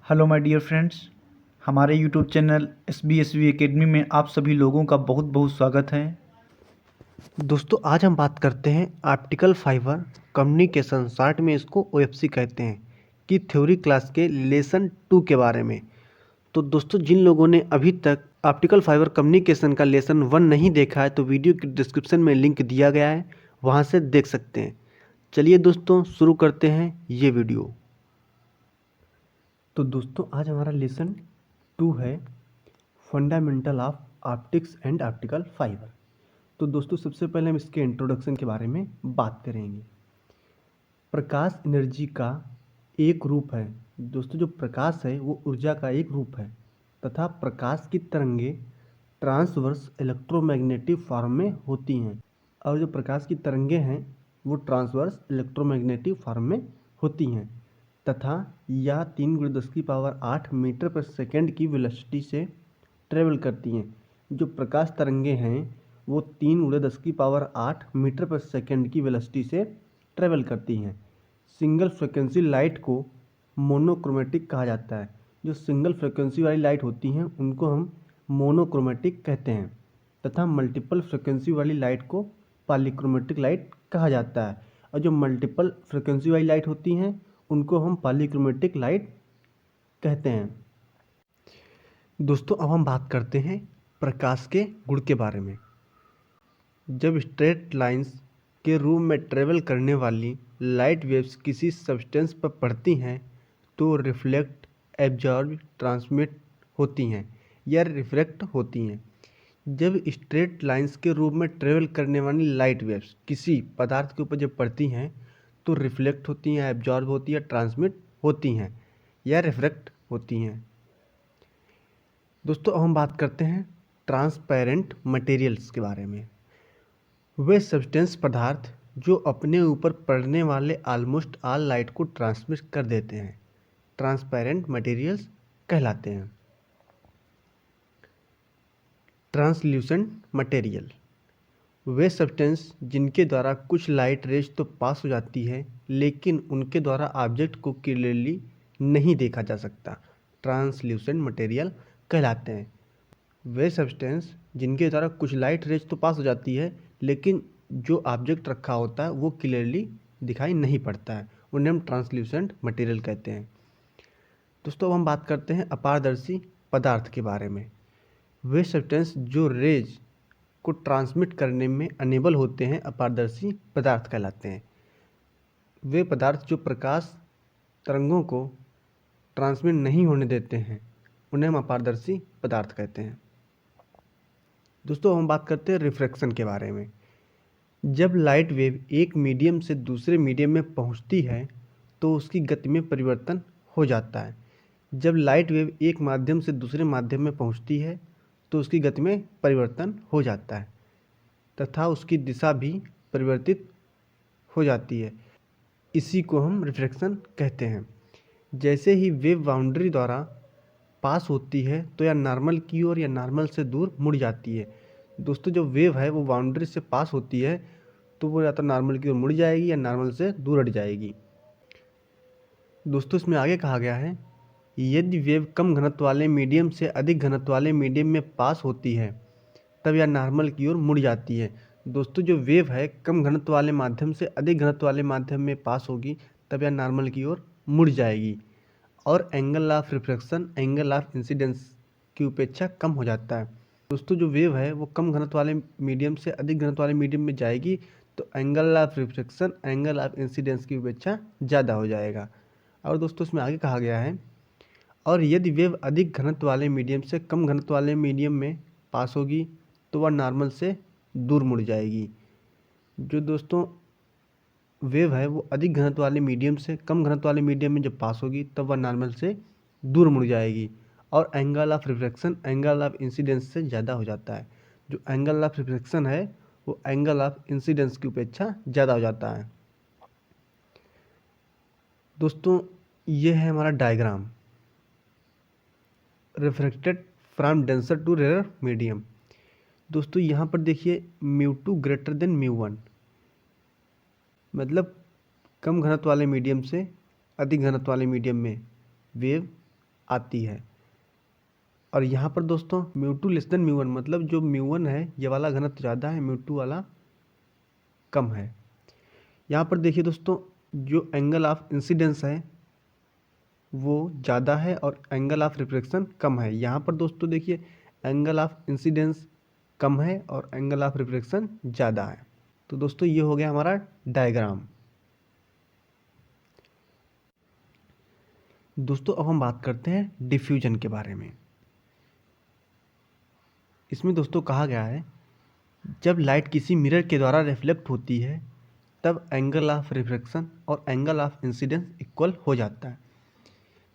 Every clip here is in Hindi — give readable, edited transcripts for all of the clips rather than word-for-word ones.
हेलो माय डियर फ्रेंड्स, हमारे यूट्यूब चैनल SBSV एकेडमी में आप सभी लोगों का बहुत बहुत स्वागत है। दोस्तों आज हम बात करते हैं ऑप्टिकल फाइबर कम्युनिकेशन, शॉर्ट में इसको OFC कहते हैं, की थ्योरी क्लास के लेसन 2 के बारे में। तो दोस्तों जिन लोगों ने अभी तक ऑप्टिकल फाइबर कम्युनिकेशन का लेसन 1 नहीं देखा है तो वीडियो के डिस्क्रिप्शन में लिंक दिया गया है, वहां से देख सकते हैं। चलिए दोस्तों शुरू करते हैं ये वीडियो। तो दोस्तों आज हमारा लेसन 2 है fundamental of optics and optical fibre. तो दोस्तों सबसे पहले हम इसके इंट्रोडक्शन के बारे में बात करेंगे। प्रकाश एनर्जी का एक रूप है। दोस्तों जो प्रकाश है वो ऊर्जा का एक रूप है तथा प्रकाश की तरंगे ट्रांसवर्स इलेक्ट्रोमैग्नेटिक फॉर्म में होती हैं। और जो प्रकाश की तरंगे हैं वो ट्रांसवर्स इलेक्ट्रोमैग्नेटिक फॉर्म में होती हैं तथा यह 3×10⁸ मीटर पर सेकेंड की वेलोसिटी से ट्रेवल करती हैं। जो प्रकाश तरंगे हैं वो 3×10⁸ मीटर पर सेकेंड की वेलोसिटी से ट्रेवल करती हैं। सिंगल फ्रिक्वेंसी लाइट को मोनोक्रोमेटिक कहा जाता है। जो सिंगल फ्रिक्वेंसी वाली लाइट होती हैं उनको हम मोनोक्रोमेटिक कहते हैं तथा मल्टीपल फ्रिक्वेंसी वाली लाइट को पॉलीक्रोमेटिक लाइट कहा जाता है। और जो मल्टीपल फ्रिक्वेंसी वाली लाइट होती हैं उनको हम पॉलीक्रोमेटिक लाइट कहते हैं। दोस्तों अब हम बात करते हैं प्रकाश के गुण के बारे में। जब स्ट्रेट लाइंस के रूप में ट्रेवल करने वाली लाइट वेव्स किसी सब्सटेंस पर पड़ती हैं तो रिफ्लेक्ट, एब्जॉर्ब, ट्रांसमिट होती हैं या रिफ्रैक्ट होती हैं। जब स्ट्रेट लाइंस के रूप में ट्रेवल करने वाली लाइट वेव्स किसी पदार्थ के ऊपर जब पड़ती हैं तो रिफ्लेक्ट होती हैं, एब्जॉर्ब होती है, ट्रांसमिट होती हैं या रिफ्रैक्ट होती हैं। दोस्तों अब हम बात करते हैं ट्रांसपेरेंट मटेरियल्स के बारे में। वे सब्सटेंस पदार्थ जो अपने ऊपर पड़ने वाले ऑलमोस्ट ऑल लाइट को ट्रांसमिट कर देते हैं ट्रांसपेरेंट मटेरियल्स कहलाते हैं। ट्रांसल्यूसेंट मटेरियल वे सब्सटेंस जिनके द्वारा कुछ लाइट रेज तो पास हो जाती है लेकिन उनके द्वारा ऑब्जेक्ट को क्लियरली नहीं देखा जा सकता, ट्रांसल्यूसेंट मटेरियल कहलाते हैं। वे सब्सटेंस जिनके द्वारा कुछ लाइट रेज तो पास हो जाती है लेकिन जो ऑब्जेक्ट रखा होता है वो क्लियरली दिखाई नहीं पड़ता है, उन्हें हम ट्रांसल्यूसेंट मटेरियल कहते हैं। दोस्तों अब हम बात करते हैं अपारदर्शी पदार्थ के बारे में। वे सब्सटेंस जो रेज को ट्रांसमिट करने में अनेबल होते हैं अपारदर्शी पदार्थ कहलाते हैं। वे पदार्थ जो प्रकाश तरंगों को ट्रांसमिट नहीं होने देते हैं उन्हें हम अपारदर्शी पदार्थ कहते हैं। दोस्तों हम बात करते हैं रिफ्रैक्शन के बारे में। जब लाइट वेव एक मीडियम से दूसरे मीडियम में पहुंचती है तो उसकी गति में परिवर्तन हो जाता है। जब लाइट वेव एक माध्यम से दूसरे माध्यम में पहुंचती है तो उसकी गति में परिवर्तन हो जाता है तथा उसकी दिशा भी परिवर्तित हो जाती है। इसी को हम रिफ्रैक्शन कहते हैं। जैसे ही वेव बाउंड्री द्वारा पास होती है तो या नॉर्मल की ओर या नॉर्मल से दूर मुड़ जाती है। दोस्तों जो वेव है वो बाउंड्री से पास होती है तो वो या तो नॉर्मल की ओर मुड़ जाएगी या नॉर्मल से दूर हट जाएगी। दोस्तों इसमें आगे कहा गया है यदि वेव कम घनत्व वाले मीडियम से अधिक घनत्व वाले मीडियम में पास होती है तब यह नॉर्मल की ओर मुड़ जाती है। दोस्तों जो वेव है कम घनत्व वाले माध्यम से अधिक घनत्व वाले माध्यम में पास होगी तब यह नॉर्मल की ओर मुड़ जाएगी और angle of refraction angle of incidence की अपेक्षा कम हो जाता है। दोस्तों जो वेव है वो कम घनत्व वाले मीडियम से अधिक घनत्व वाले मीडियम में जाएगी तो angle of refraction angle of incidence की अपेक्षा ज़्यादा हो जाएगा। और दोस्तों इसमें आगे कहा गया है और यदि वेव अधिक घनत्व वाले मीडियम से कम घनत्व वाले मीडियम में पास होगी तो वह नॉर्मल से दूर मुड़ जाएगी। जो दोस्तों वेव है वो अधिक घनत्व वाले मीडियम से कम घनत्व वाले मीडियम में जब पास होगी तब वह नॉर्मल से दूर मुड़ जाएगी और angle of refraction angle of incidence से ज़्यादा हो जाता है। जो एंगल ऑफ रिफ्रैक्शन है वो एंगल ऑफ इंसिडेंस की अपेक्षा ज़्यादा हो जाता है। दोस्तों ये है हमारा diagram refracted from denser to rare medium. दोस्तों यहाँ पर देखिए μ2 ग्रेटर देन μ1, मतलब कम घनत्व वाले मीडियम से अधिक घनत्व वाले मीडियम में वेव आती है। और यहाँ पर दोस्तों μ2 लेस देन μ1, मतलब जो μ1 है ये वाला घनत्व ज़्यादा है, μ2 वाला कम है। यहाँ पर देखिए दोस्तों, जो एंगल ऑफ इंसिडेंस है वो ज़्यादा है और एंगल ऑफ रिफ्लेक्शन कम है। यहाँ पर दोस्तों देखिए, एंगल ऑफ इंसिडेंस कम है और एंगल ऑफ रिफ्लेक्शन ज़्यादा है। तो दोस्तों ये हो गया हमारा डायग्राम। दोस्तों अब हम बात करते हैं डिफ्यूजन के बारे में। इसमें दोस्तों कहा गया है, जब लाइट किसी मिरर के द्वारा रिफ्लेक्ट होती है तब एंगल ऑफ रिफ्लेक्शन और एंगल ऑफ इंसिडेंस इक्वल हो जाता है।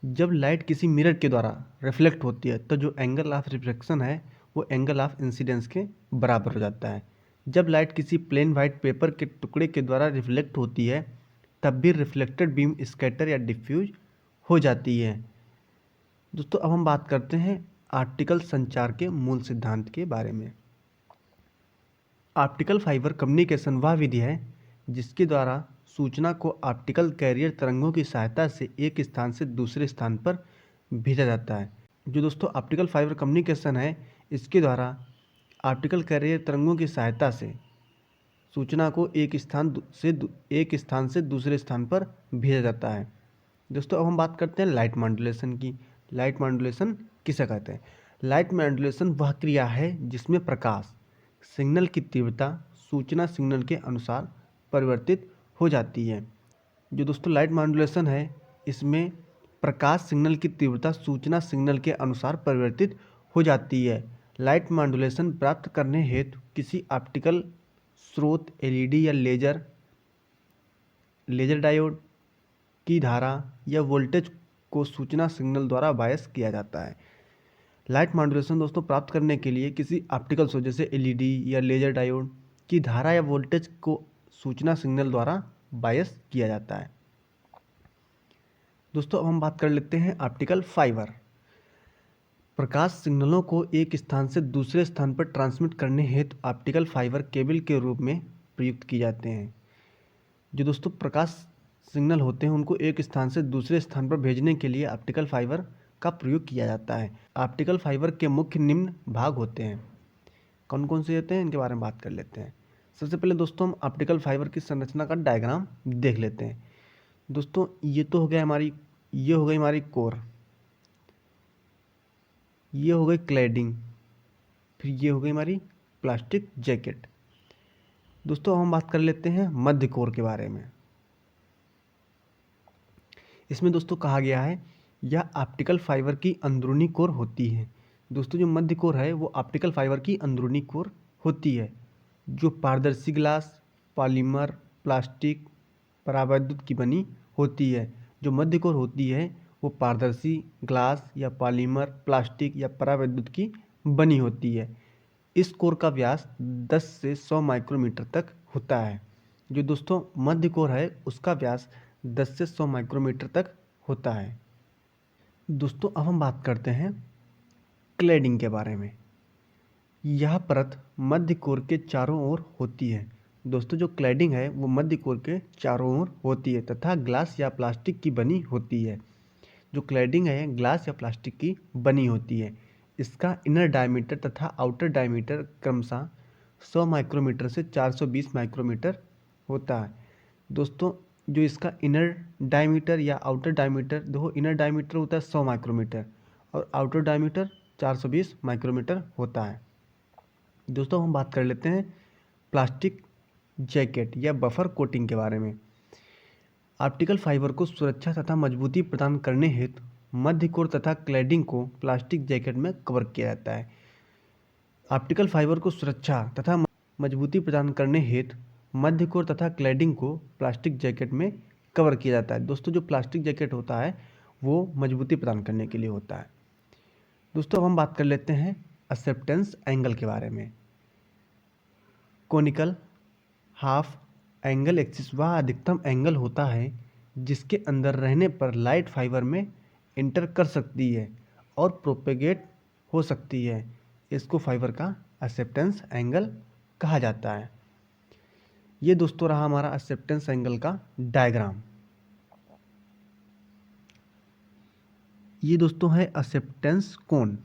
जब लाइट किसी मिरर के द्वारा रिफ्लेक्ट होती है तो जो एंगल ऑफ रिफ्लेक्शन है वो एंगल ऑफ इंसिडेंस के बराबर हो जाता है। जब लाइट किसी प्लेन वाइट पेपर के टुकड़े के द्वारा रिफ्लेक्ट होती है तब भी रिफ्लेक्टेड बीम स्कैटर या डिफ्यूज हो जाती है। दोस्तों अब हम बात करते हैं ऑप्टिकल संचार के मूल सिद्धांत के बारे में। ऑप्टिकल फाइबर कम्युनिकेशन वह विधि है जिसके द्वारा सूचना को ऑप्टिकल कैरियर तरंगों की सहायता से एक स्थान से दूसरे स्थान पर भेजा जाता है। जो दोस्तों ऑप्टिकल फाइबर कम्युनिकेशन है, इसके द्वारा ऑप्टिकल कैरियर तरंगों की सहायता से सूचना को एक स्थान से दूसरे स्थान पर भेजा जाता है। दोस्तों अब हम बात करते हैं लाइट मॉड्यूलेशन की। लाइट मॉड्यूलेशन किसे कहते हैं? लाइट मॉड्यूलेशन वह क्रिया है जिसमें प्रकाश सिग्नल की तीव्रता सूचना सिग्नल के अनुसार परिवर्तित हो जाती है। जो दोस्तों लाइट मॉड्यूलेशन है, इसमें प्रकाश सिग्नल की तीव्रता सूचना सिग्नल के अनुसार परिवर्तित हो जाती है। लाइट मॉड्यूलेशन प्राप्त करने हेतु किसी ऑप्टिकल स्रोत एलईडी या लेजर डायोड की धारा या वोल्टेज को सूचना सिग्नल द्वारा बायस किया जाता है। लाइट मॉड्यूलेशन दोस्तों प्राप्त करने के लिए किसी ऑप्टिकल स्रोत जैसे एलईडी या लेजर डायोड की धारा या वोल्टेज को सूचना सिग्नल द्वारा बायस किया जाता है। दोस्तों अब हम बात कर लेते हैं ऑप्टिकल फाइबर। प्रकाश सिग्नलों को एक स्थान से दूसरे स्थान पर ट्रांसमिट करने हेतु ऑप्टिकल फाइबर केबल के रूप में प्रयुक्त किए जाते हैं। जो दोस्तों प्रकाश सिग्नल होते हैं उनको एक स्थान से दूसरे स्थान पर भेजने के लिए ऑप्टिकल फाइबर का प्रयोग किया जाता है। ऑप्टिकल फाइबर के मुख्य निम्न भाग होते हैं। कौन कौन से होते हैं इनके बारे में बात कर लेते हैं। सबसे पहले दोस्तों हम ऑप्टिकल फाइबर की संरचना का डायग्राम देख लेते हैं। दोस्तों ये तो हो गया ये हो गई हमारी कोर, ये हो गई क्लैडिंग, फिर ये हो गई हमारी प्लास्टिक जैकेट। दोस्तों हम बात कर लेते हैं मध्य कोर के बारे में। इसमें दोस्तों कहा गया है यह ऑप्टिकल फाइबर की अंदरूनी कोर होती है। दोस्तों जो मध्य कोर है वो ऑप्टिकल फाइबर की अंदरूनी कोर होती है, जो पारदर्शी ग्लास, पॉलीमर, प्लास्टिक, परावैद्युत की बनी होती है। जो मध्य कोर होती है वो पारदर्शी ग्लास या पॉलीमर, प्लास्टिक या परावैद्युत की बनी होती है। इस कोर का व्यास 10 से 100 माइक्रोमीटर तक होता है। जो दोस्तों मध्य कोर है उसका व्यास 10 से 100 माइक्रोमीटर तक होता है। दोस्तों अब हम बात करते हैं क्लैडिंग के बारे में। यह परत मध्य कोर के चारों ओर होती है। दोस्तों जो क्लैडिंग है वो मध्य कोर के चारों ओर होती है तथा ग्लास या प्लास्टिक की बनी होती है। जो क्लैडिंग है ग्लास या प्लास्टिक की बनी होती है। इसका इनर डायमीटर तथा आउटर डायमीटर क्रमशः 100 माइक्रोमीटर से 420 माइक्रोमीटर होता है। दोस्तों जो इसका इनर डायमीटर या आउटर डायमीटर, देखो इनर डायमीटर होता है 100 माइक्रोमीटर और आउटर डायमीटर 420 माइक्रोमीटर होता है। दोस्तों हम बात कर लेते हैं प्लास्टिक जैकेट या बफर कोटिंग के बारे में। ऑप्टिकल फाइबर को सुरक्षा तथा मजबूती प्रदान करने हेतु मध्य कोर तथा क्लैडिंग को प्लास्टिक जैकेट में कवर किया जाता है। ऑप्टिकल फाइबर को सुरक्षा तथा मजबूती प्रदान करने हेतु मध्य कोर तथा क्लैडिंग को प्लास्टिक जैकेट में कवर किया जाता है। दोस्तों जो प्लास्टिक जैकेट होता है वो मजबूती प्रदान करने के लिए होता है। दोस्तों अब हम बात कर लेते हैं एक्सेप्टेंस एंगल के बारे में। कोनिकल हाफ एंगल एक्सिस वह अधिकतम एंगल होता है जिसके अंदर रहने पर लाइट फाइबर में इंटर कर सकती है और प्रोपेगेट हो सकती है। इसको फाइबर का एक्सेप्टेंस एंगल कहा जाता है। ये दोस्तों रहा हमारा एक्सेप्टेंस एंगल का डायग्राम। ये दोस्तों है एक्सेप्टेंस कोन।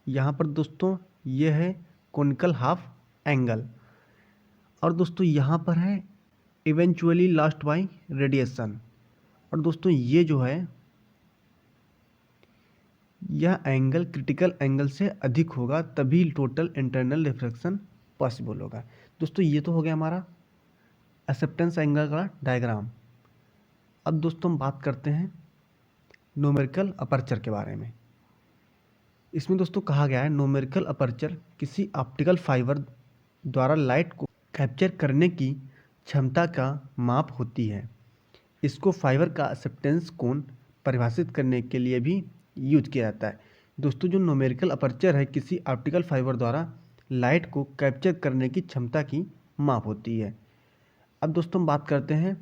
यहाँ पर दोस्तों ये है कोनिकल हाफ एंगल। और दोस्तों यहाँ पर है इवेंचुअली लास्ट बाय रेडिएशन। और दोस्तों ये जो है यह एंगल क्रिटिकल एंगल से अधिक होगा तभी टोटल इंटरनल रिफ्लेक्शन पॉसिबल होगा। दोस्तों ये तो हो गया हमारा एक्सेप्टेंस एंगल का डायग्राम। अब दोस्तों हम बात करते हैं न्यूमेरिकल अपर्चर के बारे में। इसमें दोस्तों कहा गया है न्यूमेरिकल अपर्चर किसी ऑप्टिकल फाइबर द्वारा लाइट को कैप्चर करने की क्षमता का माप होती है। इसको फाइबर का एक्सेप्टेंस कोण परिभाषित करने के लिए भी यूज किया जाता है। दोस्तों जो न्यूमेरिकल अपर्चर है किसी ऑप्टिकल फाइबर द्वारा लाइट को कैप्चर करने की क्षमता की माप होती है। अब दोस्तों हम बात करते हैं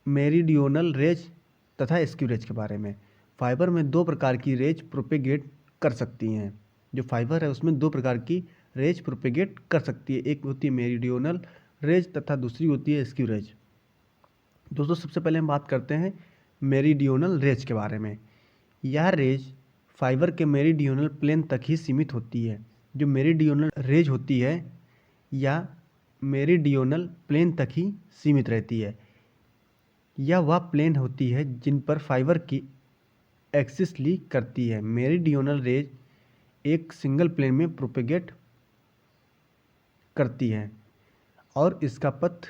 मेरीडियोनल रेज तथा स्क्यू रेज के बारे में। फाइबर में दो प्रकार की रेज प्रोपेगेट कर सकती हैं। जो फाइबर है उसमें दो प्रकार की रेज प्रोपेगेट कर सकती है, एक होती है मेरीडियोनल रेज तथा दूसरी होती है स्क्यू रेज। दोस्तों सबसे पहले हम बात करते हैं मेरीडियोनल रेज के बारे में। यह रेज फाइबर के मेरीडियोनल प्लेन तक ही सीमित होती है। जो मेरीडियोनल रेज होती है या मेरीडियोनल प्लेन तक ही सीमित रहती है। यह वह प्लेन होती है जिन पर फाइबर की एक्सिस ली करती है। मेरीडियोनल रेज एक सिंगल प्लेन में प्रोपेगेट करती है और इसका पथ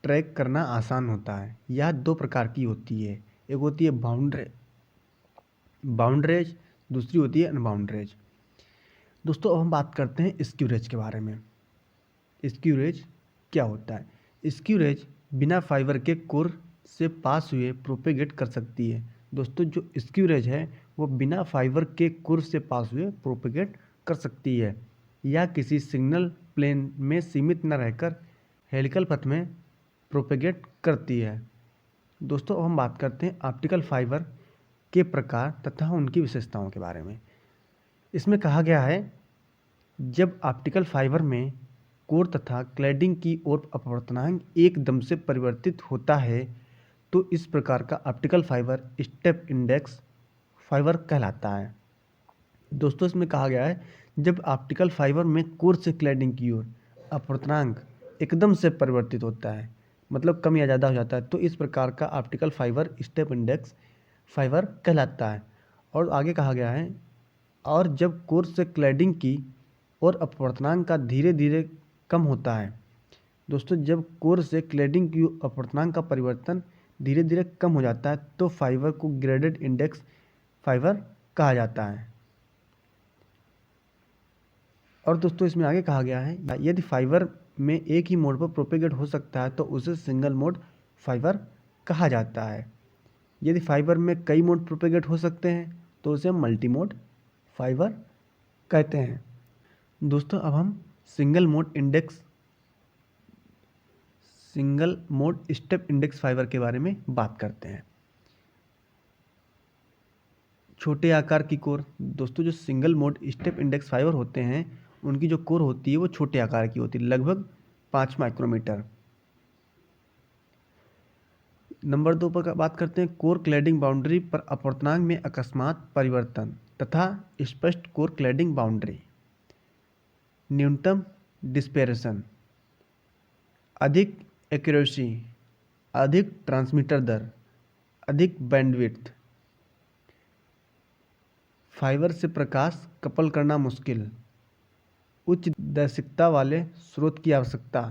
ट्रैक करना आसान होता है। यह दो प्रकार की होती है, एक होती है बाउंड रेज, दूसरी होती है अनबाउंड रेज। दोस्तों अब हम बात करते हैं स्क्यू रेज के बारे में। स्क्यू रेज क्या होता है? स्क्यू रेज बिना फाइबर के कोर से पास हुए प्रोपेगेट कर सकती है। दोस्तों जो स्क्यू रेज है वो बिना फाइबर के कोर से पास हुए प्रोपेगेट कर सकती है या किसी सिग्नल प्लेन में सीमित न रहकर हेलिकल पथ में प्रोपेगेट करती है। दोस्तों अब हम बात करते हैं ऑप्टिकल फाइबर के प्रकार तथा उनकी विशेषताओं के बारे में। इसमें कहा गया है जब ऑप्टिकल फाइबर में कोर तथा क्लैडिंग की ओर अपवर्तनांक एकदम से परिवर्तित होता है तो इस प्रकार का optical fibre step index fibre कहलाता है। दोस्तों इसमें कहा गया है जब ऑप्टिकल फाइबर में कोर से क्लैडिंग की ओर अपवर्तनांक एकदम से परिवर्तित होता है, मतलब कम या ज़्यादा हो जाता है, तो इस प्रकार का optical fibre step index fibre कहलाता है। और आगे कहा गया है और जब कोर से क्लैडिंग की और अपवर्तनांक का धीरे धीरे कम होता है। दोस्तों जब कोर से क्लैडिंग की अपवर्तनांक का परिवर्तन धीरे धीरे कम हो जाता है तो फाइबर को ग्रेडेड इंडेक्स फाइबर कहा जाता है। और दोस्तों इसमें आगे कहा गया है यदि फाइबर में एक ही मोड पर प्रोपेगेट हो सकता है तो उसे सिंगल मोड फाइबर कहा जाता है। यदि फाइबर में कई मोड प्रोपेगेट हो सकते हैं तो उसे मल्टी मोड फाइबर कहते हैं। दोस्तों अब हम single mode step index fibre के बारे में बात करते हैं। छोटे आकार की कोर। दोस्तों जो single mode step index fibre होते हैं उनकी जो कोर होती है वो छोटे आकार की होती है, लगभग 5 माइक्रोमीटर। नंबर 2 पर बात करते हैं कोर क्लैडिंग बाउंड्री पर अपवर्तनांक में अकस्मात परिवर्तन तथा स्पष्ट कोर क्लैडिंग बाउंड्री। न्यूनतम डिस्पेरेशन, अधिक एक्यूरेसी, अधिक ट्रांसमीटर दर, अधिक बैंडविड्थ। फाइबर से प्रकाश कपल करना मुश्किल, उच्च दैशिकता वाले स्रोत की आवश्यकता,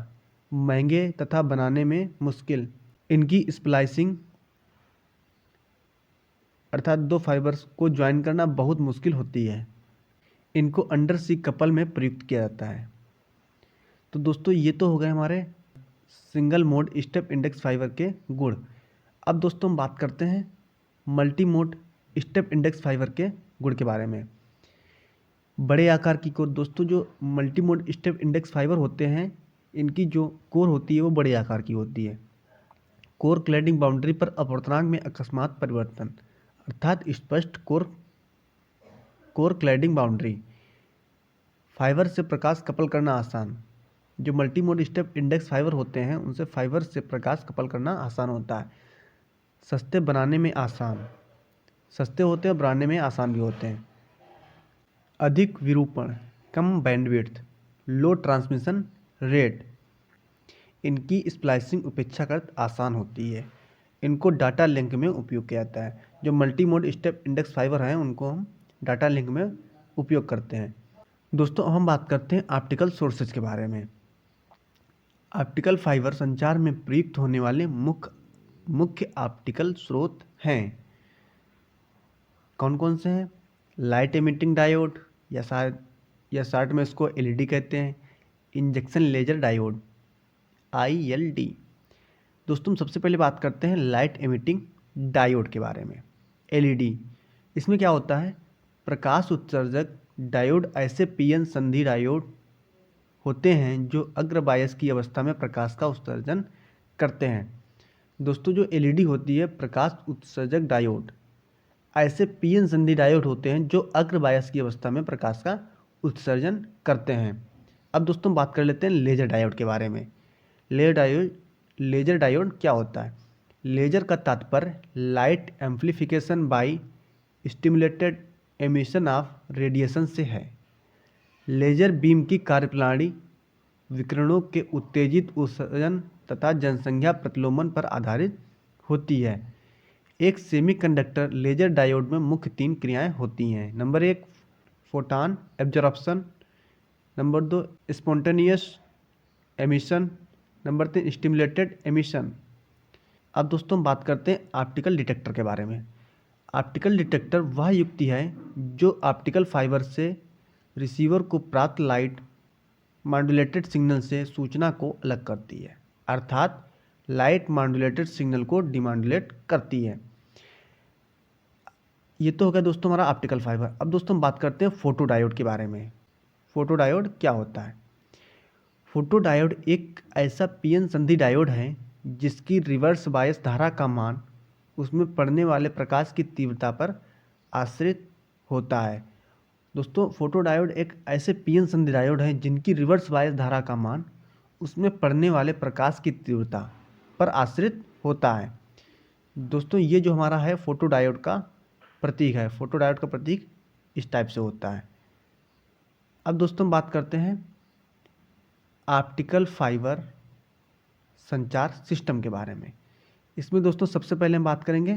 महंगे तथा बनाने में मुश्किल। इनकी स्प्लाइसिंग अर्थात दो फाइबर्स को ज्वाइन करना बहुत मुश्किल होती है। इनको अंडर सी कपल में प्रयुक्त किया जाता है। तो दोस्तों ये तो हो गए हमारे single mode step index fibre के गुण। अब दोस्तों हम बात करते हैं multi mode step index fibre के गुण के बारे में। बड़े आकार की कोर। दोस्तों जो multi mode step index fibre होते हैं इनकी जो कोर होती है वो बड़े आकार की होती है। कोर क्लैडिंग बाउंड्री पर अपवर्तनांक में अकस्मात परिवर्तन अर्थात स्पष्ट कोर क्लैडिंग बाउंड्री। फाइबर से प्रकाश कपल करना आसान। जो multi mode step index fibre होते हैं उनसे फाइबर से प्रकाश कपल करना आसान होता है। सस्ते बनाने में आसान। सस्ते होते हैं और बनाने में आसान भी होते हैं। अधिक विरूपण, कम बैंडविड्थ, लो ट्रांसमिशन रेट, इनकी स्प्लाइसिंग अपेक्षाकृत आसान होती है। इनको डाटा लिंक में उपयोग किया जाता है। जो multi mode step index fibre हैं उनको हम डाटा लिंक में उपयोग करते हैं। दोस्तों अब हम बात करते हैं ऑप्टिकल सोर्सेज के बारे में। ऑप्टिकल फाइबर संचार में प्रयुक्त होने वाले मुख्य ऑप्टिकल स्रोत हैं। कौन कौन से हैं? लाइट एमिटिंग डायोड, या शॉर्ट में इसको एलईडी कहते हैं। Injection laser diode, ILD। दोस्तों सबसे पहले बात करते हैं लाइट एमिटिंग डायोड के बारे में, LED। इसमें क्या होता है? प्रकाश उत्सर्जक डायोड ऐसे पीएन संधि डायोड होते हैं जो अग्र बायस की अवस्था में प्रकाश का उत्सर्जन करते हैं। दोस्तों जो LED होती है प्रकाश उत्सर्जक डायोड ऐसे पीएन संधि डायोड होते हैं जो अग्र बायस की अवस्था में प्रकाश का उत्सर्जन करते हैं। अब दोस्तों बात कर लेते हैं लेजर डायोड के बारे में। लेजर डायोड क्या होता है? लेजर का तात्पर्य light amplification by stimulated emission of radiation से है। लेजर बीम की कार्यप्रणाली विकिरणों के उत्तेजित उत्सर्जन तथा जनसंख्या प्रतिलोमन पर आधारित होती है। एक सेमीकंडक्टर लेजर डायोड में मुख्य 3 क्रियाएं होती हैं। Number 1 photon absorption, number 2 spontaneous emission, number 3 stimulated emission. अब दोस्तों हम बात करते हैं ऑप्टिकल डिटेक्टर के बारे में। ऑप्टिकल डिटेक्टर वह युक्ति है जो ऑप्टिकल फाइबर से रिसीवर को प्राप्त लाइट मॉड्यूलेटेड सिग्नल से सूचना को अलग करती है, अर्थात लाइट मॉड्यूलेटेड सिग्नल को डिमॉड्यूलेट करती है। ये तो हो गया दोस्तों हमारा ऑप्टिकल फाइबर। अब दोस्तों हम बात करते हैं फोटो डायोड के बारे में। फोटो डायोड क्या होता है? फोटो डायोड एक ऐसा पीएन संधि डायोड है जिसकी रिवर्स बायस धारा का मान उसमें पड़ने वाले प्रकाश की तीव्रता पर आश्रित होता है। दोस्तों फोटो डायोड एक ऐसे पीएन संधि डायोड है जिनकी रिवर्स बायस धारा का मान उसमें पड़ने वाले प्रकाश की तीव्रता पर आश्रित होता है। दोस्तों ये जो हमारा है फोटो डायोड का प्रतीक है। फोटो डायोड का प्रतीक इस टाइप से होता है। अब दोस्तों हम बात करते हैं ऑप्टिकल फाइबर संचार सिस्टम के बारे में। इसमें दोस्तों सबसे पहले हम बात करेंगे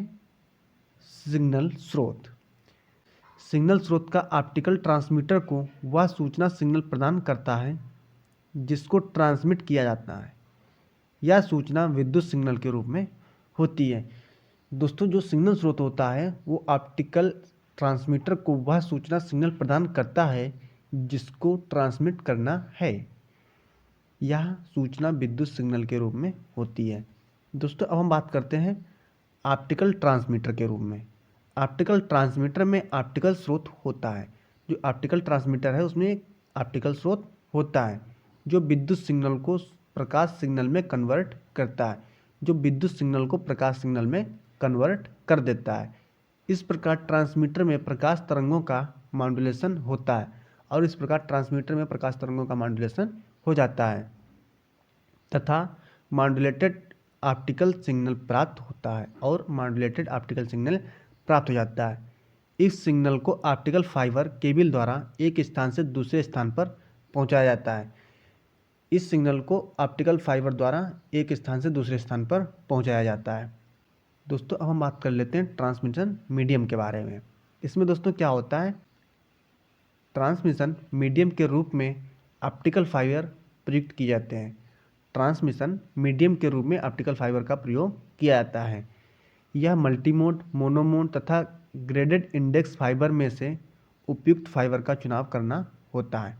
सिग्नल स्रोत। सिग्नल स्रोत का ऑप्टिकल ट्रांसमीटर को वह सूचना सिग्नल प्रदान करता है जिसको ट्रांसमिट किया जाता है। यह सूचना विद्युत सिग्नल के रूप में होती है। दोस्तों जो सिग्नल स्रोत होता है वो ऑप्टिकल ट्रांसमीटर को वह सूचना सिग्नल प्रदान करता है जिसको ट्रांसमिट करना है। यह सूचना विद्युत सिग्नल के रूप में होती है। दोस्तों अब हम बात करते हैं ऑप्टिकल ट्रांसमीटर के रूप में। ऑप्टिकल ट्रांसमीटर में ऑप्टिकल स्रोत होता है। जो ऑप्टिकल ट्रांसमीटर है उसमें एक ऑप्टिकल स्रोत होता है जो विद्युत सिग्नल को प्रकाश सिग्नल में कन्वर्ट करता है, जो विद्युत सिग्नल को प्रकाश सिग्नल में कन्वर्ट कर देता है। इस प्रकार ट्रांसमीटर में प्रकाश तरंगों का मॉड्यूलेशन होता है और इस प्रकार ट्रांसमीटर में प्रकाश तरंगों का मॉड्यूलेशन हो जाता है तथा मॉड्यूलेटेड ऑप्टिकल सिग्नल प्राप्त होता है और मॉड्यूलेटेड ऑप्टिकल सिग्नल प्राप्त हो जाता है। इस सिग्नल को ऑप्टिकल फाइबर केबल द्वारा एक स्थान से दूसरे स्थान पर पहुंचाया जाता है। इस सिग्नल को ऑप्टिकल फाइबर द्वारा एक स्थान से दूसरे स्थान पर पहुंचाया जाता है। दोस्तों अब हम बात कर लेते हैं ट्रांसमिशन मीडियम के बारे में। इसमें दोस्तों क्या होता है? ट्रांसमिशन मीडियम के रूप में ऑप्टिकल फाइबर प्रयुक्त किए जाते हैं। ट्रांसमिशन मीडियम के रूप में ऑप्टिकल फाइबर का प्रयोग किया जाता है। यह मल्टीमोड, मोनोमोड तथा ग्रेडेड इंडेक्स फाइबर में से उपयुक्त फाइबर का चुनाव करना होता है।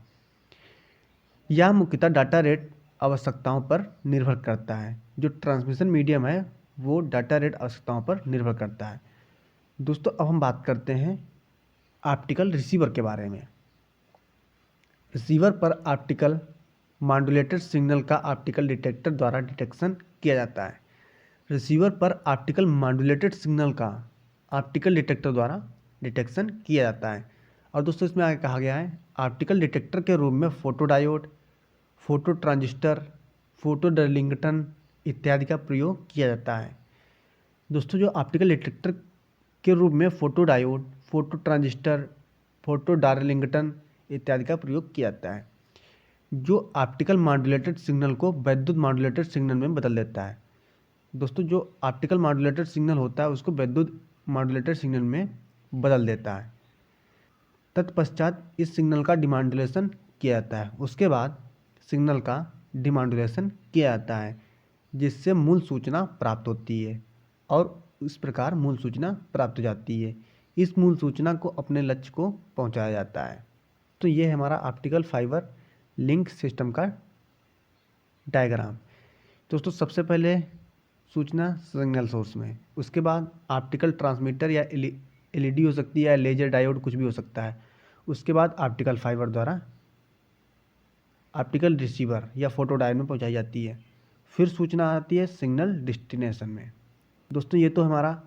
यह मुख्यतः डाटा रेट आवश्यकताओं पर निर्भर करता है। जो ट्रांसमिशन मीडियम है वो डाटा रेट आवश्यकताओं पर निर्भर करता है। दोस्तों अब हम बात करते हैं ऑप्टिकल रिसीवर के बारे में। रिसीवर पर ऑप्टिकल मॉड्यूलेटेड सिग्नल का ऑप्टिकल डिटेक्टर द्वारा डिटेक्शन किया जाता है। रिसीवर पर ऑप्टिकल मॉड्यूलेटेड सिग्नल का ऑप्टिकल डिटेक्टर द्वारा डिटेक्शन किया जाता है। और दोस्तों इसमें आगे कहा गया है ऑप्टिकल डिटेक्टर के रूप में फोटोडायोड, फोटो ट्रांजिस्टर, फोटो डर्लिंगटन इत्यादि का प्रयोग किया जाता है। दोस्तों जो ऑप्टिकल डिटेक्टर के रूप में photo diode, photo transistor, photo Darlington इत्यादि का प्रयोग किया जाता है, जो ऑप्टिकल मॉड्यूलेटेड सिग्नल को वैद्युत मॉड्यूलेटेड सिग्नल में बदल देता है। दोस्तों, जो ऑप्टिकल मॉड्यूलेटेड सिग्नल होता है उसको वैद्युत मॉड्यूलेटेड सिग्नल में बदल देता है। तत्पश्चात इस सिग्नल का डिमॉड्यूलेशन किया जाता है। उसके बाद सिग्नल का डिमॉड्यूलेशन किया जाता है, जिससे मूल सूचना प्राप्त होती है और इस प्रकार मूल सूचना प्राप्त हो जाती है। इस मूल सूचना को अपने लक्ष्य को पहुंचाया जाता है। तो ये है हमारा ऑप्टिकल फाइबर लिंक सिस्टम का डायग्राम। दोस्तों, सबसे पहले सूचना सिग्नल सोर्स में, उसके बाद ऑप्टिकल ट्रांसमीटर या एलईडी हो सकती है या लेजर डायोड, कुछ भी हो सकता है। उसके बाद ऑप्टिकल फाइबर द्वारा ऑप्टिकल रिसीवर या फोटो डायोड में पहुंचाई जाती है। फिर सूचना आती है सिग्नल डेस्टिनेशन में। दोस्तों, ये तो हमारा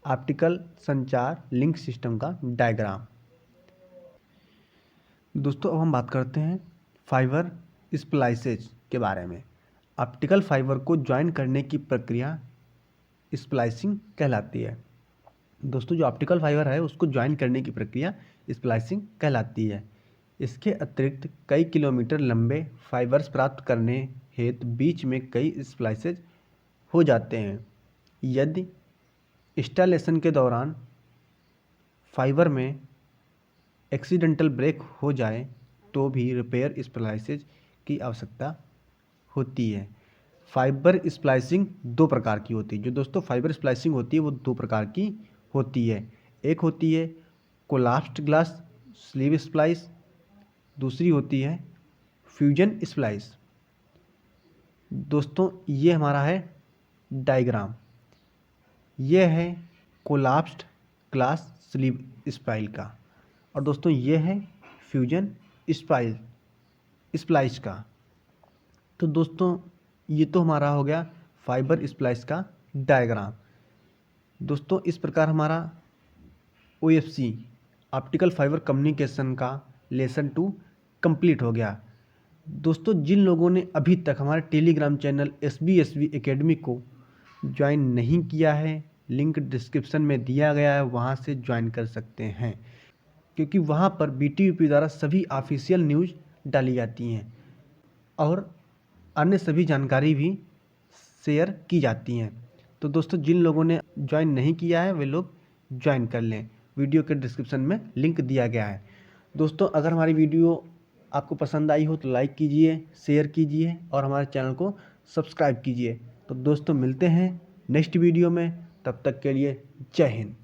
ऑप्टिकल संचार लिंक सिस्टम का डायग्राम। दोस्तों, अब हम बात करते हैं फाइबर स्प्लाइसेज के बारे में। ऑप्टिकल फाइबर को ज्वाइन करने की प्रक्रिया स्प्लाइसिंग कहलाती है। दोस्तों, जो ऑप्टिकल फाइबर है उसको ज्वाइन करने की प्रक्रिया स्प्लाइसिंग कहलाती है। इसके अतिरिक्त कई किलोमीटर लंबे फाइबर्स प्राप्त करने हेतु बीच में कई स्प्लाइसेज हो जाते हैं। यदि इंस्टॉलेशन के दौरान फाइबर में एक्सीडेंटल ब्रेक हो जाए तो भी रिपेयर स्प्लाइसेज की आवश्यकता होती है। फाइबर स्प्लाइसिंग दो प्रकार की होती है। जो दोस्तों फाइबर स्प्लाइसिंग होती है वो दो प्रकार की होती है। एक होती है कोलाप्स्ड ग्लास स्लीव स्प्लाइस, दूसरी होती है फ्यूजन स्प्लाइस। दोस्तों, ये हमारा है डायग्राम। ये है कोलाप्स्ड ग्लास स्लीव स्पाइल का, और दोस्तों ये है फ्यूजन स्प्लाइस का। तो दोस्तों, ये तो हमारा हो गया फाइबर स्प्लाइस का डायग्राम। दोस्तों, इस प्रकार हमारा OFC ऑप्टिकल फाइबर कम्युनिकेशन का लेसन 2 कंप्लीट हो गया। दोस्तों, जिन लोगों ने अभी तक हमारे टेलीग्राम चैनल SBSV एकेडमी को ज्वाइन नहीं किया है, लिंक डिस्क्रिप्शन में दिया गया है, वहाँ से ज्वाइन कर सकते हैं, क्योंकि वहाँ पर BTUP द्वारा सभी ऑफिशियल न्यूज़ डाली जाती हैं और अन्य सभी जानकारी भी शेयर की जाती हैं। तो दोस्तों, जिन लोगों ने ज्वाइन नहीं किया है वे लोग ज्वाइन कर लें, वीडियो के डिस्क्रिप्शन में लिंक दिया गया है। दोस्तों, अगर हमारी वीडियो आपको पसंद आई हो तो लाइक कीजिए, शेयर कीजिए और हमारे चैनल को सब्सक्राइब कीजिए। तो दोस्तों, मिलते हैं नेक्स्ट वीडियो में, तब तक के लिए जय हिंद।